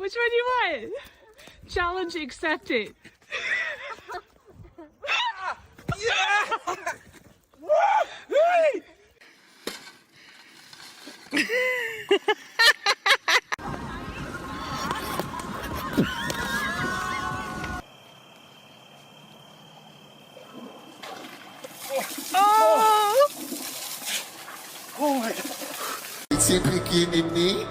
Which one do you want? Challenge accepted. Yeah! Peixe pequenininho,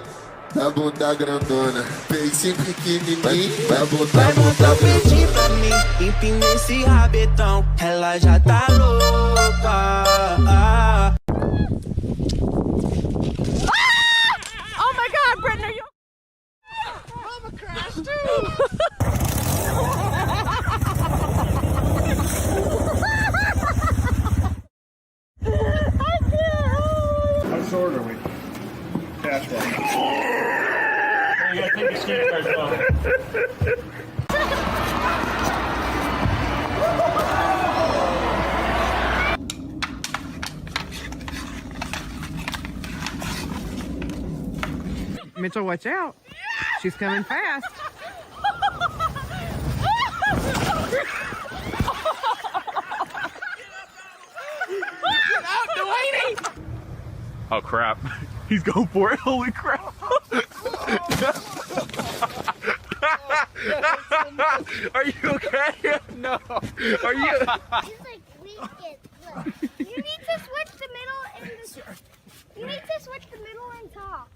da bunda grandona. Peixe pequenininho, da bunda Vai pedir pra mim, empina esse rabetão. Ela já tá louca. Oh my God, Britton, are you? Mama crashed too. How short are we? Cash one. You gotta take a skate as well. Mitchell, watch out. She's coming fast. Oh crap. He's going for it. Holy crap. Are you okay? No. Are you? He's like weak. Look, you need to switch the middle and you need to switch the middle and top.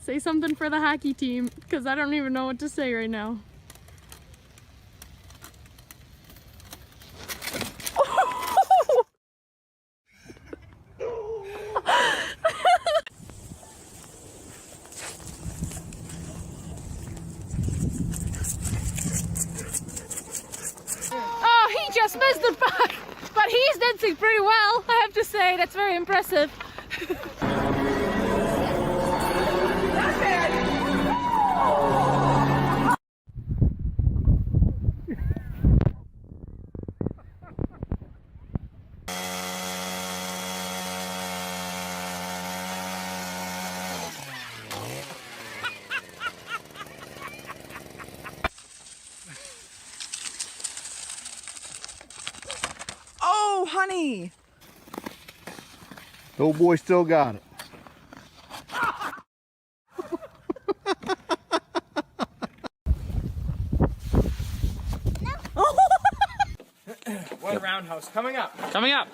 Say something for the hockey team, because I don't even know what to say right now. Oh, he just missed the puck, but he's dancing pretty well, I have to say. That's very impressive. Oh, honey. The old boy still got it. One roundhouse coming up. Coming up.